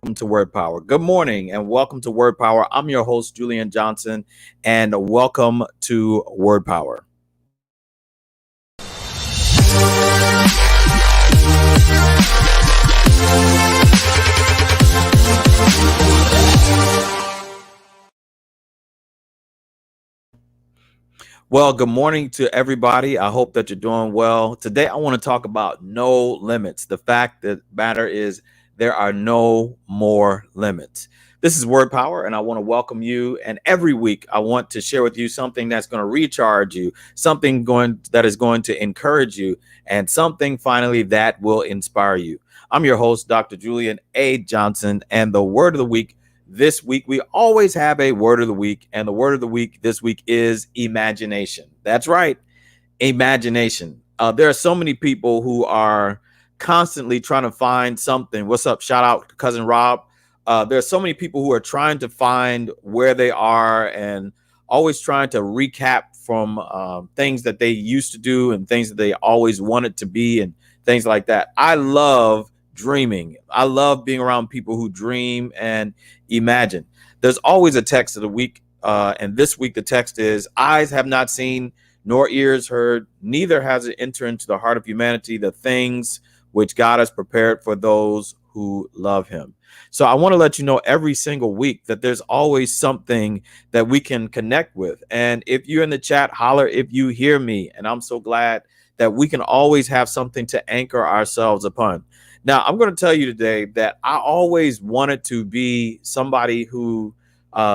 welcome to Word Power. Good morning and welcome to Word Power. I'm your host, Julian Johnson, and welcome to Word Power. Well, good morning to everybody. I hope that you're doing well. Today, I want to talk about no limits. The fact that matter is there are no more limits. This is Word Power, and I want to welcome you. And every week, I want to share with you something that's going to recharge you, something that is going to encourage you, and something finally that will inspire you. I'm your host, Dr. Julian A. Johnson, and the word of the week this week, we always have a word of the week, and the word of the week this week is imagination. That's right, imagination. There are so many people who are constantly trying to find something. What's up? Shout out to cousin Rob. There are so many people who are trying to find where they are and always trying to recap from things that they used to do and things that they always wanted to be and things like that. I love dreaming. I love being around people who dream and imagine. There's always a text of the week, and this week the text is, eyes have not seen nor ears heard, neither has it entered into the heart of humanity the things which God has prepared for those who love him. So I want to let you know every single week that there's always something that we can connect with. And if you're in the chat, holler if you hear me. And I'm so glad that we can always have something to anchor ourselves upon. Now, I'm going to tell you today that I always wanted to be somebody who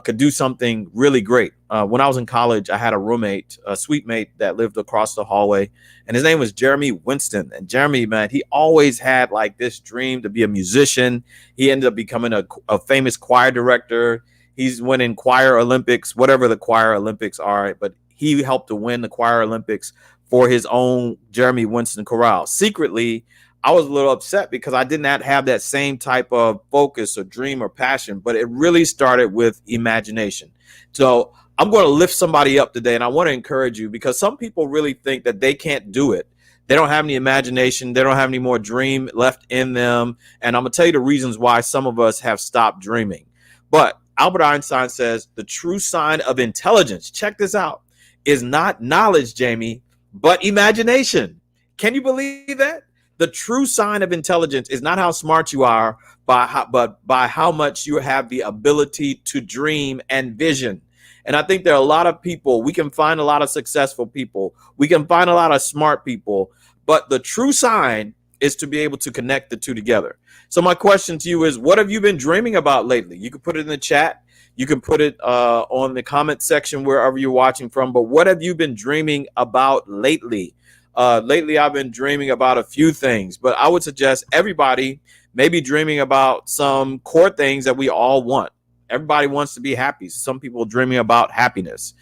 could do something really great. When I was in college, I had a roommate, a suite mate that lived across the hallway, and his name was Jeremy Winston. And Jeremy, man, he always had like this dream to be a musician. He ended up becoming a famous choir director. He's winning choir Olympics, whatever the choir Olympics are, but he helped to win the choir Olympics for his own Jeremy Winston chorale. Secretly, I was a little upset because I did not have that same type of focus or dream or passion, but it really started with imagination. So I'm going to lift somebody up today, and I want to encourage you because some people really think that they can't do it. They don't have any imagination. They don't have any more dream left in them. And I'm going to tell you the reasons why some of us have stopped dreaming. But Albert Einstein says the true sign of intelligence, check this out, is not knowledge, Jamie, but imagination. Can you believe that? The true sign of intelligence is not how smart you are, but by how much you have the ability to dream and vision. And I think there are a lot of people, we can find a lot of successful people, we can find a lot of smart people, but the true sign is to be able to connect the two together. So my question to you is, what have you been dreaming about lately? You can put it in the chat. You can put it on the comment section wherever you're watching from. But what have you been dreaming about lately? Lately, I've been dreaming about a few things, but I would suggest everybody maybe dreaming about some core things that we all want. Everybody wants to be happy. Some people are dreaming about happiness.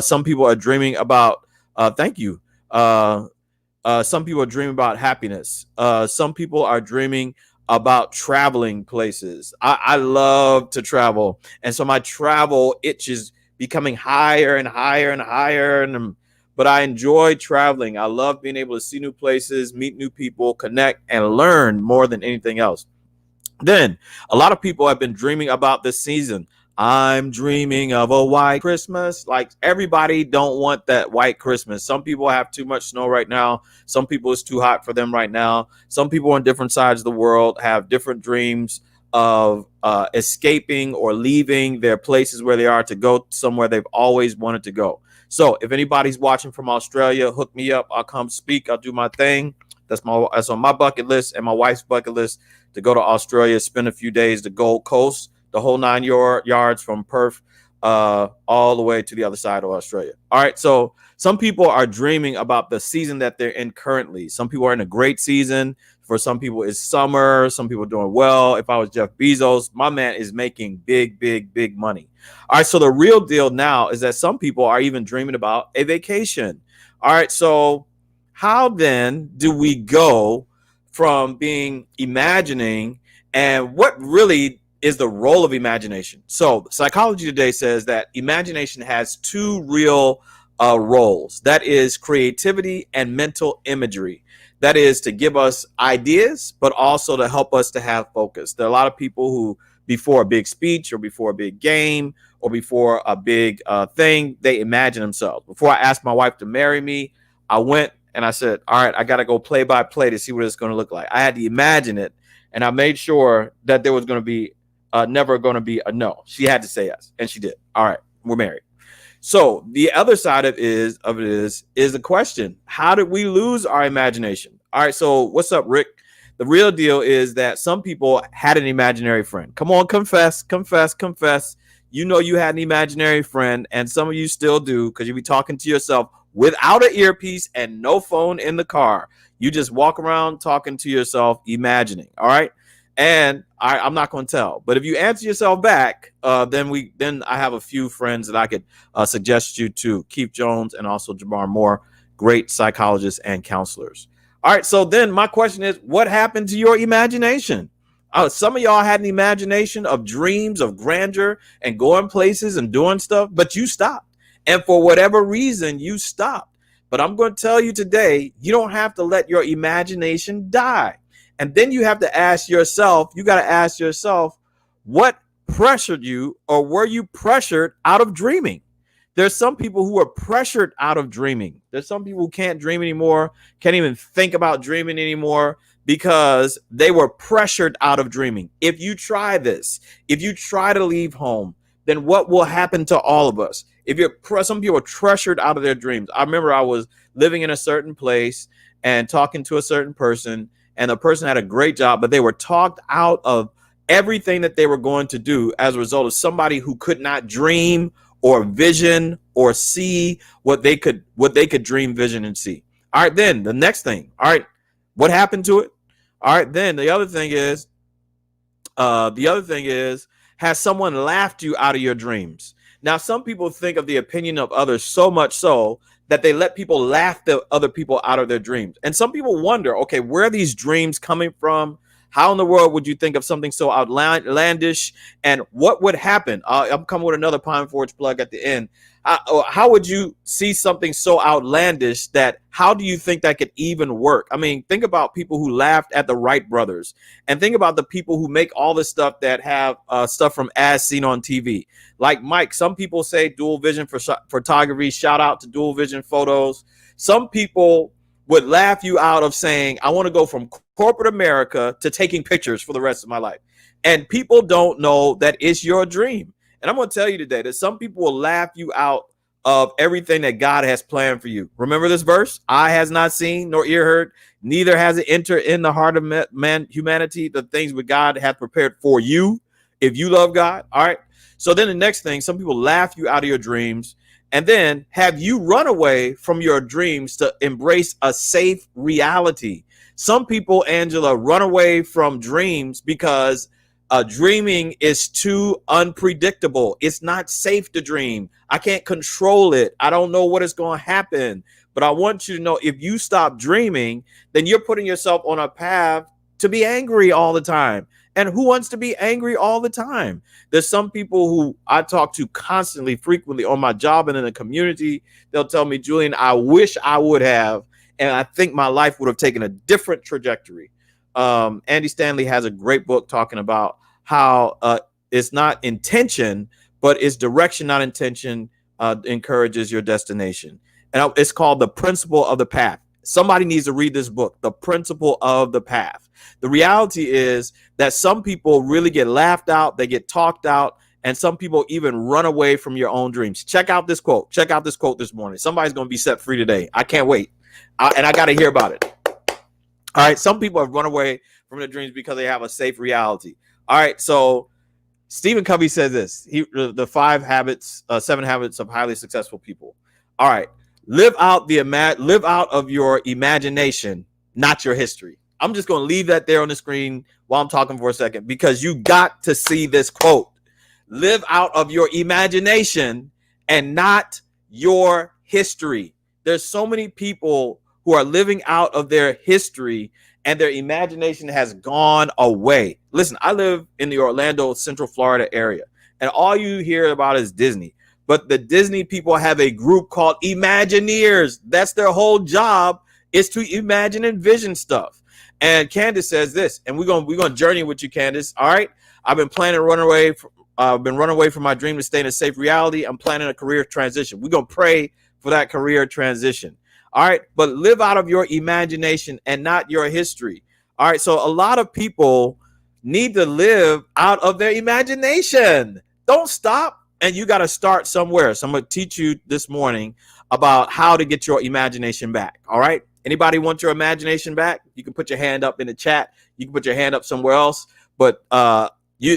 Some people are dreaming about, thank you. Some people are dreaming about happiness. Some people are dreaming about traveling places. I love to travel. And so my travel itch is becoming higher and higher and higher. But I enjoy traveling. I love being able to see new places, meet new people, connect, and learn more than anything else. Then a lot of people have been dreaming about this season. I'm dreaming of a white Christmas. Like everybody don't want that white Christmas. Some people have too much snow right now. Some people it's too hot for them right now. Some people on different sides of the world have different dreams of escaping or leaving their places where they are to go somewhere they've always wanted to go. So if anybody's watching from Australia, hook me up. I'll come speak. I'll do my thing. That's on my bucket list and my wife's bucket list to go to Australia, spend a few days, the Gold Coast, the whole 9 yards from Perth all the way to the other side of Australia. All right. So some people are dreaming about the season that they're in currently. Some people are in a great season. For some people, it's summer. Some people are doing well. If I was Jeff Bezos, my man is making big, big, big money. All right. So the real deal now is that some people are even dreaming about a vacation. All right. So how then do we go from being imagining and what really is the role of imagination? So psychology today says that imagination has two real roles. That is creativity and mental imagery. That is to give us ideas, but also to help us to have focus. There are a lot of people who, before a big speech or before a big game or before a big thing, they imagine themselves. Before I asked my wife to marry me, I went and I said, all right, I got to go play by play to see what it's going to look like. I had to imagine it, and I made sure that there was going to be never going to be a no. She had to say yes, and she did. All right, we're married. So the other side of it is the question: how did we lose our imagination? All right. So what's up, Rick? The real deal is that some people had an imaginary friend. Come on, confess. You know you had an imaginary friend, and some of you still do, because you be talking to yourself without an earpiece and no phone in the car. You just walk around talking to yourself, imagining. All right. And I'm not going to tell, but if you answer yourself back, then I have a few friends that I could suggest you to: Keith Jones and also Jamar Moore, great psychologists and counselors. All right, so then my question is, what happened to your imagination? Some of y'all had an imagination of dreams of grandeur and going places and doing stuff, but you stopped. And for whatever reason, you stopped. But I'm going to tell you today, you don't have to let your imagination die. And then you have to ask yourself, what pressured you, or were you pressured out of dreaming? There's some people who are pressured out of dreaming. There's some people who can't dream anymore, can't even think about dreaming anymore because they were pressured out of dreaming. If you try this, if you try to leave home, then what will happen to all of us? Some people are pressured out of their dreams. I remember I was living in a certain place and talking to a certain person, and the person had a great job, but they were talked out of everything that they were going to do as a result of somebody who could not dream or vision or see what they could dream, vision, and see. All right, then the next thing. All right, what happened to it? All right, then the other thing is, has someone laughed you out of your dreams? Now, some people think of the opinion of others so much so that they let people laugh the other people out of their dreams. And some people wonder, okay, where are these dreams coming from? How in the world would you think of something so outlandish? And what would happen? I'm coming with another Pine Forge plug at the end. How would you see something so outlandish that how do you think that could even work? I mean, think about people who laughed at the Wright brothers, and think about the people who make all the stuff that have stuff from As Seen on TV. Like Mike, some people say dual vision for photography. Shout out to dual vision photos. Some people would laugh you out of saying, I want to go from corporate America to taking pictures for the rest of my life. And people don't know that it's your dream. And I'm going to tell you today that some people will laugh you out of everything that God has planned for you. Remember this verse? Eye has not seen nor ear heard, neither has it entered in the heart of humanity, the things that God hath prepared for you if you love God. All right. So then the next thing, some people laugh you out of your dreams and then have you run away from your dreams to embrace a safe reality. Some people, Angela, run away from dreams because dreaming is too unpredictable. It's not safe to dream. I can't control it. I don't know what is going to happen. But I want you to know, if you stop dreaming, then you're putting yourself on a path to be angry all the time. And who wants to be angry all the time? There's some people who I talk to constantly, frequently on my job and in the community. They'll tell me, Julian, I wish I would have. And I think my life would have taken a different trajectory. Andy Stanley has a great book talking about how it's not intention, but it's direction, not intention, encourages your destination. And it's called The Principle of the Path. Somebody needs to read this book, The Principle of the Path. The reality is that some people really get laughed out, they get talked out, and some people even run away from your own dreams. Check out this quote. Check out this quote this morning. Somebody's going to be set free today. I can't wait. And I got to hear about it. All right. Some people have run away from their dreams because they have a safe reality. All right. So Stephen Covey says this, the 7 habits of highly successful people. All right. Live out of your imagination, not your history. I'm just going to leave that there on the screen while I'm talking for a second, because you got to see this quote. Live out of your imagination and not your history. There's so many people who are living out of their history and their imagination has gone away. Listen, I live in the Orlando, Central Florida area, and all you hear about is Disney. But the Disney people have a group called Imagineers. That's their whole job, is to imagine and envision stuff. And Candace says this, and we're gonna journey with you, Candace. All right. I've been planning to run away from my dream to stay in a safe reality. I'm planning a career transition. We're gonna pray for that career transition. All right. But live out of your imagination and not your history. All right. So a lot of people need to live out of their imagination. Don't stop. And you got to start somewhere. So I'm going to teach you this morning about how to get your imagination back. All right. Anybody want your imagination back? You can put your hand up in the chat. You can put your hand up somewhere else. But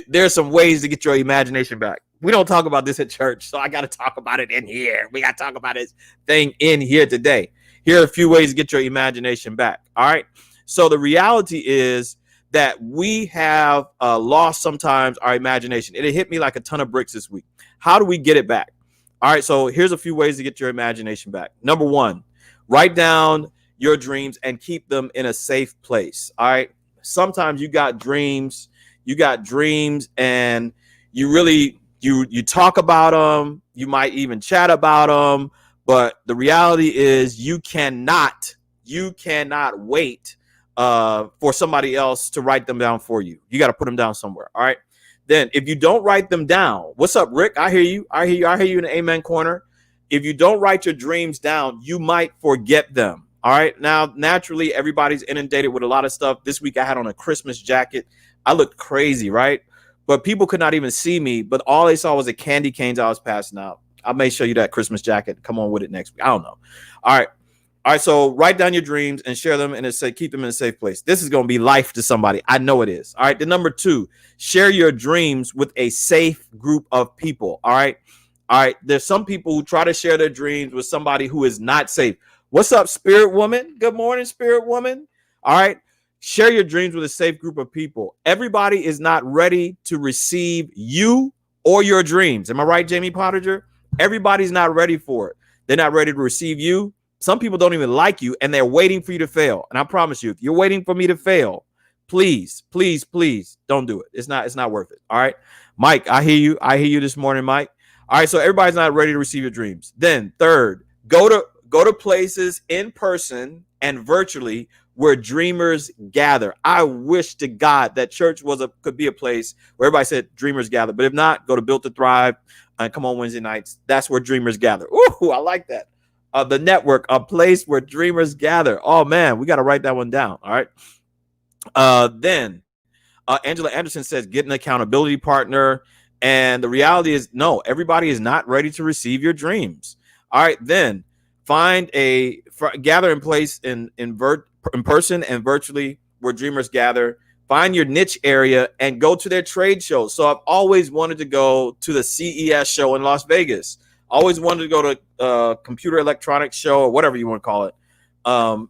there's some ways to get your imagination back. We don't talk about this at church, so I got to talk about it in here. We got to talk about this thing in here today. Here are a few ways to get your imagination back. All right. So the reality is that we have lost sometimes our imagination. It hit me like a ton of bricks this week. How do we get it back? All right, so here's a few ways to get your imagination back. Number one, write down your dreams and keep them in a safe place. All right. Sometimes you got dreams, and you talk about them. You might even chat about them. But the reality is you cannot wait for somebody else to write them down for you. You got to put them down somewhere. All right. Then if you don't write them down, what's up, Rick? I hear you in the amen corner. If you don't write your dreams down, you might forget them. All right. Now, naturally, everybody's inundated with a lot of stuff. This week I had on a Christmas jacket. I looked crazy, right? But people could not even see me. But all they saw was the candy canes I was passing out. I may show you that Christmas jacket. Come on with it next week. I don't know. All right. All right, so write down your dreams and share them and keep them in a safe place. This is going to be life to somebody. I know it is. All right, the number two, share your dreams with a safe group of people. All right. All right, there's some people who try to share their dreams with somebody who is not safe. What's up, Spirit Woman? Good morning, Spirit Woman. All right, share your dreams with a safe group of people. Everybody is not ready to receive you or your dreams. Am I right, Jamie Pottinger? Everybody's not ready for it. They're not ready to receive you. Some people don't even like you, and they're waiting for you to fail. And I promise you, if you're waiting for me to fail, please, please, please don't do it. It's not worth it. All right. Mike, I hear you. I hear you this morning, Mike. All right. So everybody's not ready to receive your dreams. Then third, go to places in person and virtually where dreamers gather. I wish to God that church could be a place where everybody said dreamers gather. But if not, go to Built to Thrive and come on Wednesday nights. That's where dreamers gather. Ooh, I like that. The network, a place where dreamers gather. Oh man, we got to write that one down. All right. Then Angela Anderson says, get an accountability partner. And the reality is, no, everybody is not ready to receive your dreams. All right. Then gather in place in person and virtually where dreamers gather. Find your niche area and go to their trade shows. So I've always wanted to go to the CES show in Las Vegas. Always wanted to go to a computer electronics show or whatever you want to call it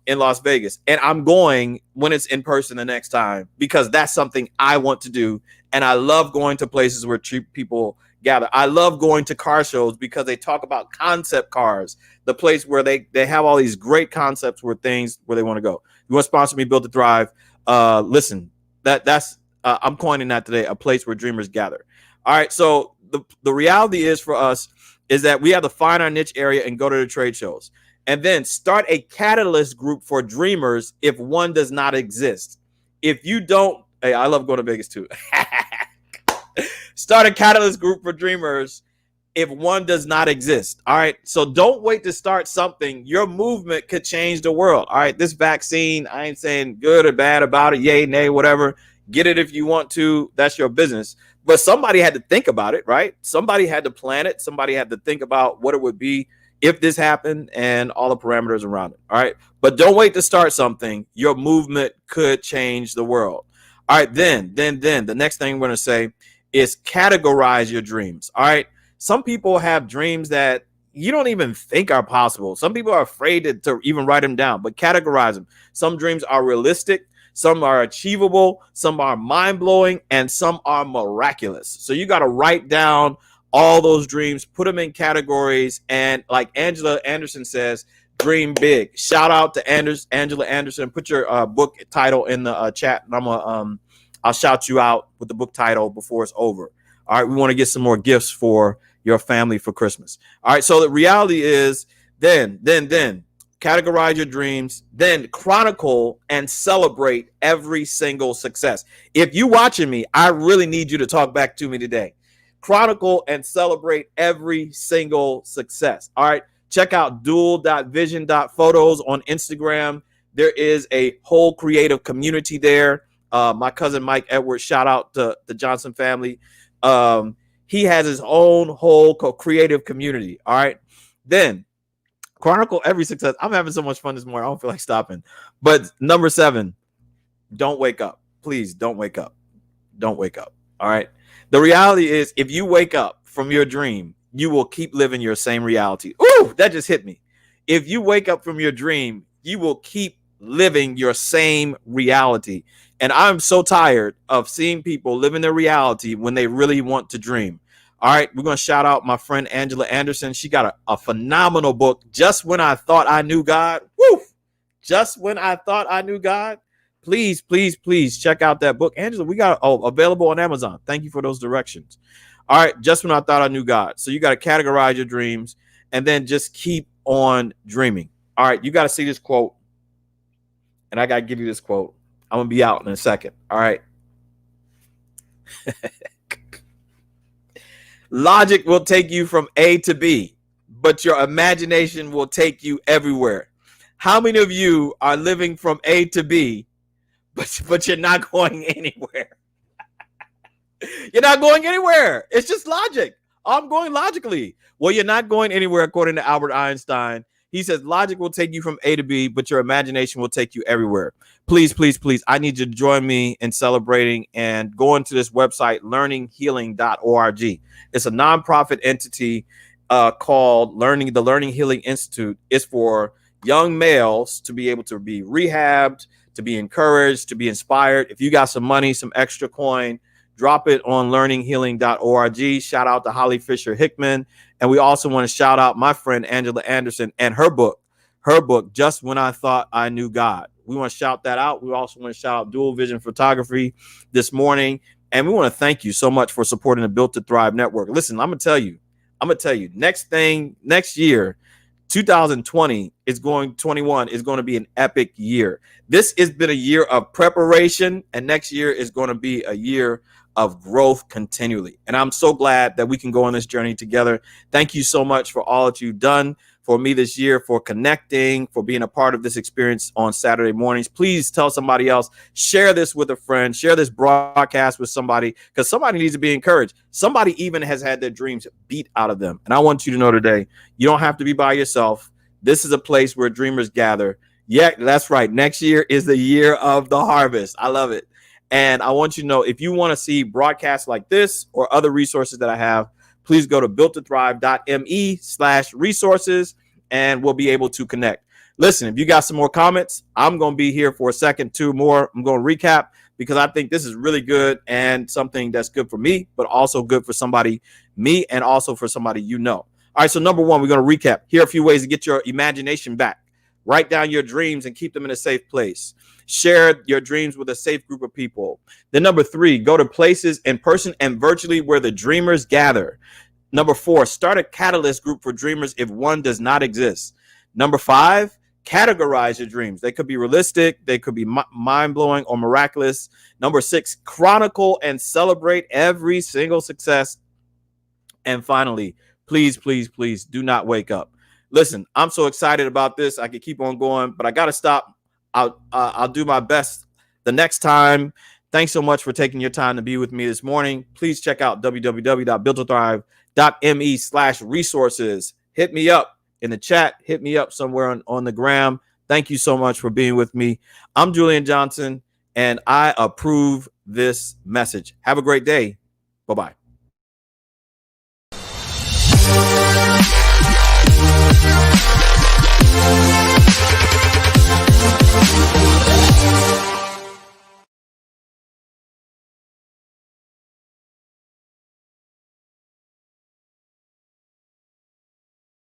in Las Vegas. And I'm going when it's in person the next time because that's something I want to do. And I love going to places where cheap people gather. I love going to car shows because they talk about concept cars, the place where they have all these great concepts where they want to go. You want to sponsor me, Built to Thrive? Listen, that's I'm coining that today, a place where dreamers gather. All right. So the reality is for us is that we have to find our niche area and go to the trade shows and then start a catalyst group for dreamers if one does not exist. If you don't, hey, I love going to Vegas too. Start a catalyst group for dreamers if one does not exist. All right. So don't wait to start something. Your movement could change the world. All right. This vaccine, I ain't saying good or bad about it. Yay, nay, whatever. Get it if you want to. That's your business. But somebody had to think about it, right? Somebody had to plan it. Somebody had to think about what it would be if this happened and all the parameters around it. All right. But don't wait to start something. Your movement could change the world. All right. Then the next thing we're going to say is categorize your dreams. All right. Some people have dreams that you don't even think are possible. Some people are afraid to even write them down, but categorize them. Some dreams are realistic. Some are achievable, some are mind-blowing, and some are miraculous. So you got to write down all those dreams, put them in categories, and like Angela Anderson says, dream big. Shout out to Angela Anderson. Put your book title in the chat, and I'll shout you out with the book title before it's over. All right, we want to get some more gifts for your family for Christmas. All right. So the reality is then categorize your dreams, then chronicle and celebrate every single success. If you watching me, I really need you to talk back to me today. Chronicle and celebrate every single success. All right. Check out dual.vision.photos on Instagram. There is a whole creative community there. My cousin Mike Edwards, shout out to the Johnson family. He has his own whole creative community. All right. Then chronicle every success. I'm having so much fun this morning. I don't feel like stopping. But number 7, don't wake up. Please don't wake up. Don't wake up. All right. The reality is, if you wake up from your dream, you will keep living your same reality. Ooh, that just hit me. If you wake up from your dream, you will keep living your same reality. And I'm so tired of seeing people living their reality when they really want to dream. All right, we're going to shout out my friend Angela Anderson. She got a phenomenal book, Just When I Thought I Knew God. Woo! Just When I Thought I Knew God. Please, please, please check out that book. Angela, we got available on Amazon. Thank you for those directions. All right, Just When I Thought I Knew God. So you got to categorize your dreams and then just keep on dreaming. All right, you got to see this quote. And I got to give you this quote. I'm going to be out in a second. All right. Logic will take you from A to B, but your imagination will take you everywhere. How many of you are living from A to B, but you're not going anywhere? You're not going anywhere. It's just logic. I'm going logically. Well, you're not going anywhere, according to Albert Einstein. He says logic will take you from A to B, but your imagination will take you everywhere. Please, please, please, I need you to join me in celebrating and going to this website, learninghealing.org. It's a nonprofit entity called the Learning Healing Institute. It's for young males to be able to be rehabbed, to be encouraged, to be inspired. If you got some money, some extra coin, drop it on learninghealing.org. Shout out to Holly Fisher Hickman. And we also want to shout out my friend Angela Anderson and her book, Just When I Thought I Knew God. We want to shout that out. We also want to shout out Dual Vision Photography this morning. And we want to thank you so much for supporting the Built to Thrive Network. Listen, I'm going to tell you, next year, 2021 is going to be an epic year. This has been a year of preparation, and next year is going to be a year of growth continually. And I'm so glad that we can go on this journey together. Thank you so much for all that you've done for me this year, for connecting, for being a part of this experience on Saturday mornings. Please tell somebody else, share this with a friend, share this broadcast with somebody, because somebody needs to be encouraged. Somebody even has had their dreams beat out of them. And I want you to know today, you don't have to be by yourself. This is a place where dreamers gather. Yeah, that's right. Next year is the year of the harvest. I love it. And I want you to know, if you want to see broadcasts like this or other resources that I have, please go to builttothrive.me/resources and we'll be able to connect. Listen, if you got some more comments, I'm going to be here for a second, 2 more. I'm going to recap because I think this is really good and something that's good for me, but also good for me and also for somebody you know. All right, so number 1, we're going to recap. Here are a few ways to get your imagination back. Write down your dreams and keep them in a safe place. Share your dreams with a safe group of people. Then number 3, go to places in person and virtually where the dreamers gather. Number 4, start a catalyst group for dreamers if one does not exist. Number 5, categorize your dreams. They could be realistic, they could be mind-blowing or miraculous. Number 6, chronicle and celebrate every single success. And finally, please, please, please do not wake up. Listen, I'm so excited about this. I could keep on going, but I got to stop. I'll do my best the next time. Thanks so much for taking your time to be with me this morning. Please check out www.builttothrive.me/resources. Hit me up in the chat. Hit me up somewhere on the gram. Thank you so much for being with me. I'm Julian Johnson, and I approve this message. Have a great day. Bye-bye.